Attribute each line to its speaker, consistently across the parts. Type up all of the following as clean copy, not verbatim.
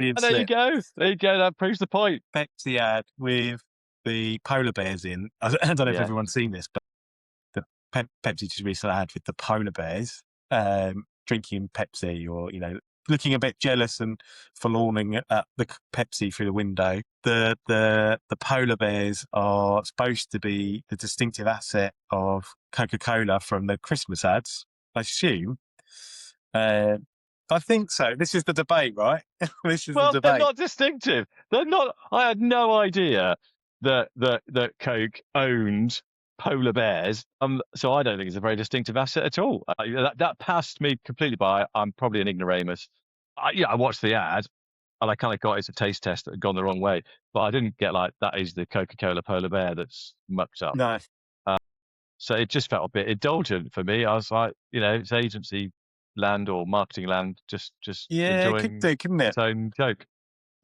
Speaker 1: brilliant
Speaker 2: And there you
Speaker 1: slip.
Speaker 2: go. There you go. That proves the point.
Speaker 1: Pepsi ad with the polar bears in. I don't know if
Speaker 2: Yeah.
Speaker 1: everyone's seen this, but the Pepsi just released an ad with the polar bears drinking Pepsi, or looking a bit jealous and forlorning at the Pepsi through the window. The polar bears are supposed to be the distinctive asset of Coca-Cola from the Christmas ads, I assume. I think so. This is the debate, right? This is the
Speaker 2: Well, they're
Speaker 1: debate.
Speaker 2: not distinctive. They're not. I had no idea that Coke owned polar bears. So I don't think it's a very distinctive asset at all. That passed me completely by. I'm probably an ignoramus. I watched the ad and I kind of got it's a taste test that had gone the wrong way, but I didn't get like that is the Coca-Cola polar bear that's mucked up.
Speaker 1: No.
Speaker 2: So it just felt a bit indulgent for me. I was like, it's agency land or marketing land, just
Speaker 1: Yeah, it could
Speaker 2: enjoying
Speaker 1: do, couldn't it?
Speaker 2: its own Coke.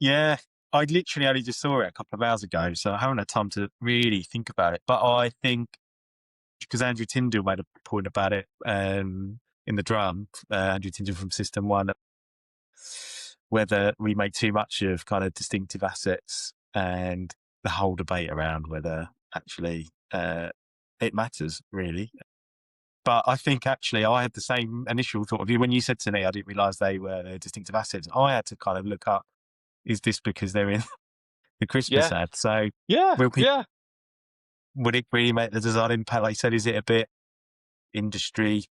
Speaker 1: Yeah. I literally only just saw it a couple of hours ago, so I haven't had time to really think about it. But I think, because Andrew Tyndall made a point about it in the drum, Andrew Tyndall from System 1, whether we make too much of kind of distinctive assets, and the whole debate around whether actually it matters, really. But I think actually I had the same initial thought of you when you said to me, I didn't realise they were distinctive assets. I had to kind of look up, is this because they're in the Christmas
Speaker 2: Yeah,
Speaker 1: ad? So
Speaker 2: yeah,
Speaker 1: will people,
Speaker 2: yeah.
Speaker 1: would it really make the design impact? Like you said, is it a bit industry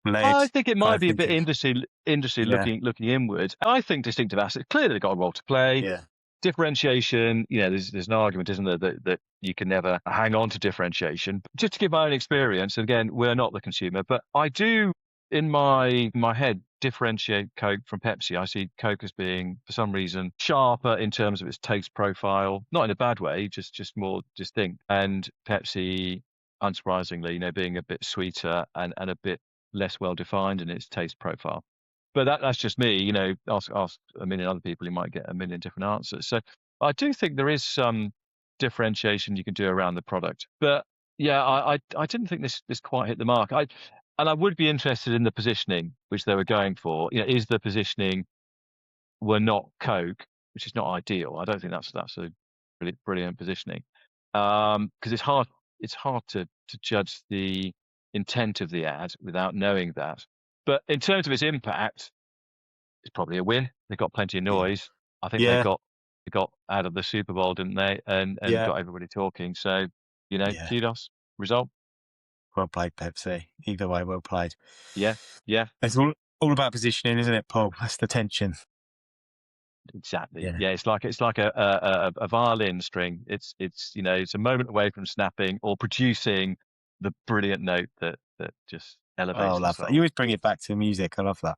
Speaker 1: led
Speaker 2: I think it
Speaker 1: kind
Speaker 2: might
Speaker 1: of
Speaker 2: be a bit
Speaker 1: thinking?
Speaker 2: industry
Speaker 1: Yeah,
Speaker 2: looking inward. I think distinctive assets clearly they've got a role to play.
Speaker 1: yeah,
Speaker 2: Differentiation, there's an argument, isn't there, that you can never hang on to differentiation. Just to give my own experience, and again, we're not the consumer, but I do in my head differentiate Coke from Pepsi. I see Coke as being, for some reason, sharper in terms of its taste profile, not in a bad way, just more distinct. And Pepsi, unsurprisingly, being a bit sweeter and a bit less well defined in its taste profile. But that's just me, ask a million other people, you might get a million different answers. So I do think there is some differentiation you can do around the product. But yeah, I didn't think this quite hit the mark. And I would be interested in the positioning which they were going for. Is the positioning we're not Coke, which is not ideal. I don't think that's a really brilliant positioning. Because it's hard to judge the intent of the ad without knowing that. But in terms of its impact, it's probably a win. They got plenty of
Speaker 1: yeah,
Speaker 2: noise. I think
Speaker 1: yeah,
Speaker 2: they got out of the Super Bowl, didn't they? And
Speaker 1: yeah,
Speaker 2: got everybody talking. So,
Speaker 1: yeah.
Speaker 2: kudos. Result.
Speaker 1: Well played, Pepsi. Either way, well played.
Speaker 2: Yeah, yeah,
Speaker 1: It's all about positioning, isn't it, Paul? That's the tension.
Speaker 2: exactly.
Speaker 1: Yeah.
Speaker 2: Yeah, it's like a violin string. It's a moment away from snapping or producing the brilliant note that just
Speaker 1: Oh, I
Speaker 2: elevates the
Speaker 1: love that.
Speaker 2: soul.
Speaker 1: You always bring it back to music. I love that.